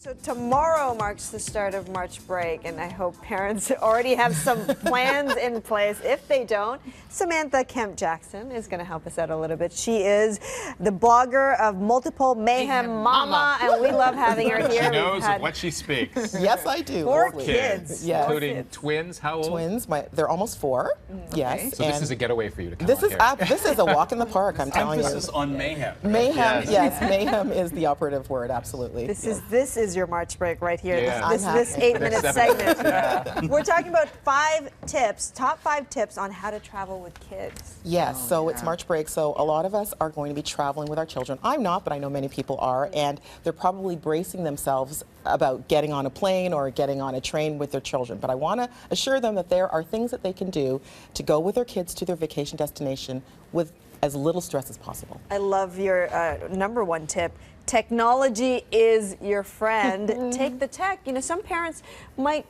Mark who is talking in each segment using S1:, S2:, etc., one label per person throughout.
S1: So tomorrow marks the start of March break, and I hope parents already have some plans in place. If they don't, Samantha Kemp-Jackson is going to help us out a little bit. She is the blogger of multiple Mayhem Mamma, and we love having her here.
S2: She knows what she speaks.
S3: Yes, I do.
S1: 4 kids.
S3: Yes.
S2: Including twins. How old?
S3: Twins. They're almost 4. Yes.
S2: So this is a getaway for you to come
S3: This
S2: on
S3: is
S2: here.
S3: this is a walk in the park. I'm telling you.
S4: Emphasis on mayhem.
S3: Mayhem. Yes, mayhem is the operative word. Absolutely.
S1: This is your March break right here.
S2: Yeah.
S1: This 8-minute segment. We're talking about 5 tips, top 5 tips on how to travel with kids.
S3: Yes, so it's March break, so a lot of us are going to be traveling with our children. I'm not, but I know many people are, and they're probably bracing themselves about getting on a plane or getting on a train with their children. But I want to assure them that there are things that they can do to go with their kids to their vacation destination with as little stress as possible.
S1: I love your number 1 tip. Technology is your friend. Take the tech. You know, some parents might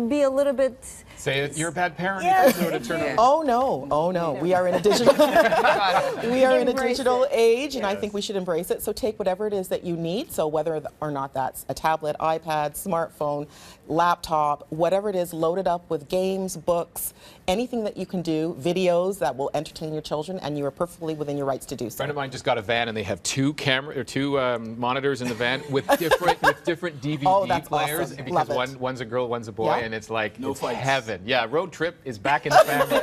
S1: be a little bit...
S2: Say that you're a bad parent.
S1: Yeah.
S2: You can turn it
S3: Oh no, oh no. We are in a digital digital age, and I think we should embrace it. So take whatever it is that you need. So whether or not that's a tablet, iPad, smartphone, laptop, whatever it is, load it up with games, books, anything that you can do, videos that will entertain your children, and you are perfectly within your rights to do
S2: A
S3: so.
S2: friend of mine just got a van, and they have 2 monitors in the van with different DVD
S3: Oh, that's
S2: players
S3: awesome.
S2: because
S3: Love it.
S2: one's a girl, one's a boy,
S3: Yeah.
S2: and it's like
S4: No
S2: it's
S4: fights.
S2: heaven. Yeah, road trip is back in the family.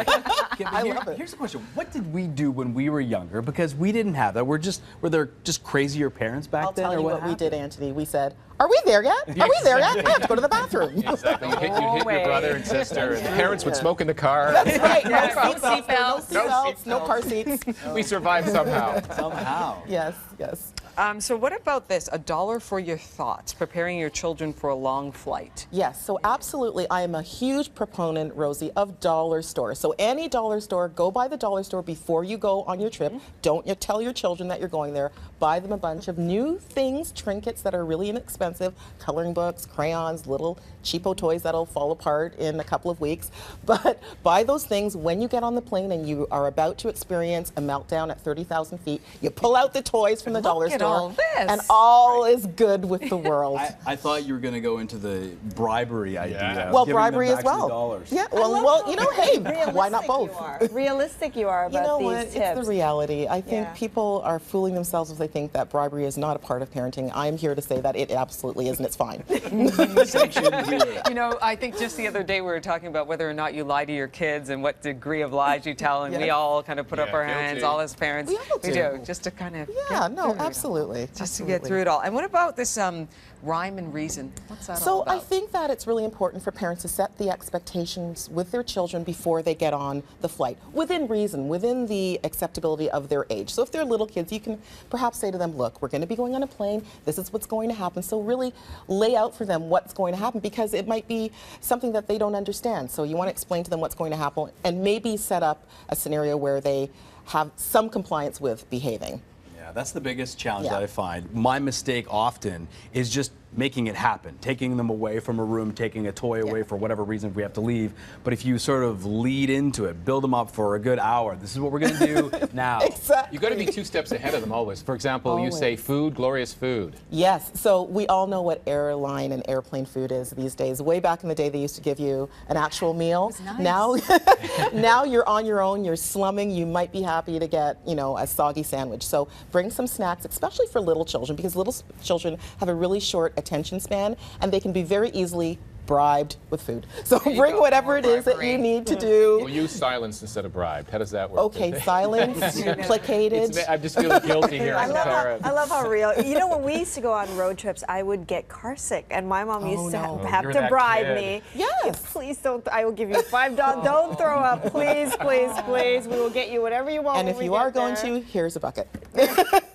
S3: I love it.
S4: Here's the question: what did we do when we were younger? Because we didn't have that. Were there just crazier parents back
S3: I'll
S4: then,
S3: tell
S4: or
S3: you what we
S4: happened?
S3: did, Anthony. We said, "Are we there yet? Are we there yet? I have to go to the bathroom."
S2: Exactly. You'd hit your brother and sister, and the parents would smoke in the car.
S3: That's right. No
S1: seatbelts.
S3: seatbelts, no car seats.
S2: We survived somehow.
S4: Somehow.
S3: Yes, yes.
S5: So what about this? $1 for your thoughts, preparing your children for a long flight.
S3: Yes, so absolutely. I am a huge proponent, Rosie, of dollar stores. So any dollar store, go by the dollar store before you go on your trip. Don't tell your children that you're going there. Buy them a bunch of new things, trinkets that are really inexpensive, coloring books, crayons, little cheapo toys that'll fall apart in a couple of weeks. But buy those things when you get on the plane and you are about to experience a meltdown at 30,000 feet. You pull out the toys from the dollar
S5: at
S3: store.
S5: all this.
S3: And all is good with the world.
S4: I thought you were going to go into the bribery idea.
S2: Yeah.
S4: of
S3: Well,
S4: giving them
S3: bribery
S4: back
S3: as
S4: some
S3: well.
S4: dollars.
S3: Yeah, well, you know, hey, why not both?
S1: Realistic you are
S3: You
S1: about
S3: know
S1: these
S3: what?
S1: tips.
S3: It's the reality. I think
S1: Yeah.
S3: people are fooling themselves if they think that bribery is not a part of parenting. I'm here to say that it absolutely is, and it's fine.
S4: Sanctioned here.
S5: You know, I think just the other day we were talking about whether or not you lie to your kids and what degree of lies you tell, and we
S3: Yes.
S5: all kind of put up
S2: Yeah,
S5: our
S2: guilty.
S5: hands, all as parents.
S3: We all do.
S5: Just to kind of
S3: Yeah,
S5: get
S3: no,
S5: through it all.
S3: absolutely.
S5: Just to get through it all. And what about this rhyme and reason? What's that all
S3: So
S5: about?
S3: I think that it's really important for parents to set the expectations with their children before they get on the flight, within reason, within the acceptability of their age. So if they're little kids, you can perhaps say to them, look, we're going to be going on a plane, this is what's going to happen. So really lay out for them what's going to happen, because it might be something that they don't understand. So you want to explain to them what's going to happen and maybe set up a scenario where they have some compliance with behaving.
S4: Yeah, that's the biggest challenge
S3: Yeah.
S4: that I find. My mistake often is just making it happen, taking them away from a room, taking a toy away for whatever reason we have to leave. But if you sort of lead into it, build them up for a good hour, this is what we're going to do now.
S3: Exactly.
S2: You've got to be 2 steps ahead of them always. For example, you say
S3: Always.
S2: food, glorious food.
S3: Yes, so we all know what airline and airplane food is these days. Way back in the day, they used to give you an actual meal. Now, now you're on your own, you're slumming, you might be happy to get, you know, a soggy sandwich. So bring some snacks, especially for little children, because little children have a really short attention span, and they can be very easily bribed with food. So bring
S5: go.
S3: whatever it is that
S5: Bribery.
S3: you need to
S2: We'll
S3: do.
S2: use silence instead of bribed. How does that work?
S3: Okay, silence, placated.
S2: I'm just feeling guilty here.
S1: I
S2: as a
S1: love,
S2: parent.
S1: I love how real. You know, when we used to go on road trips, I would get car sick, and my mom used to
S3: no.
S1: have
S2: You're
S1: to
S2: that
S1: bribe
S2: kid.
S1: me.
S3: Yes.
S1: Please don't. I will give you $5. Don't throw up, please, please, please. We will get you whatever you want.
S3: And
S1: when
S3: if
S1: we
S3: you
S1: get
S3: are going
S1: there.
S3: to, here's a bucket.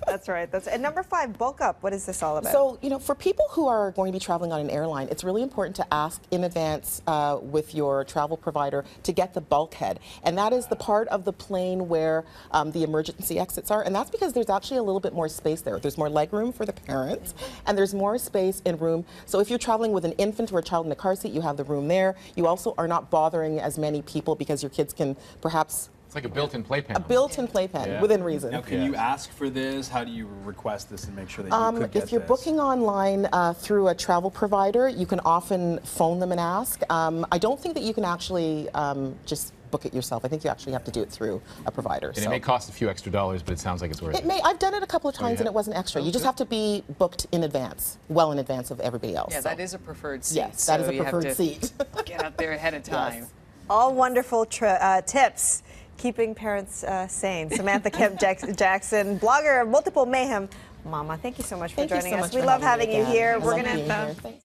S1: That's right. And number 5, bulk up. What is this all about?
S3: So, you know, for people who are going to be traveling on an airline, it's really important to ask in advance with your travel provider to get the bulkhead. And that is the part of the plane where the emergency exits are. And that's because there's actually a little bit more space there. There's more leg room for the parents, and there's more space in room. So if you're traveling with an infant or a child in a car seat, you have the room there. You also are not bothering as many people because your kids can perhaps
S2: It's like a built-in playpen.
S3: A built-in playpen
S2: Yeah.
S3: within reason.
S4: Now, can you ask for this? How do you request this and make sure that you could get
S3: If you're
S4: this?
S3: booking online through a travel provider, you can often phone them and ask. I don't think that you can actually just book it yourself. I think you actually have to do it through a provider.
S2: And it may cost a few extra dollars, but it sounds like it's worth it.
S3: It may. I've done it a couple of times and
S2: have?
S3: it wasn't extra. You just have to be booked in advance, well in advance of everybody else.
S5: Yeah,
S3: so.
S5: that is a preferred seat.
S3: Yes, that is
S5: so
S3: a
S5: you have
S3: preferred
S5: to
S3: seat.
S5: Get out there ahead of time.
S3: Yes.
S1: All wonderful tips keeping parents sane. Samantha Kemp-Jackson, blogger of multiple Mayhem Mama. Thank you so much for
S3: Thank you
S1: joining
S3: so
S1: us.
S3: much
S1: We
S3: for
S1: love
S3: having
S1: having
S3: me
S1: you
S3: again.
S1: here.
S3: I
S1: We're
S3: love
S1: gonna
S3: being
S1: have
S3: here. Thanks.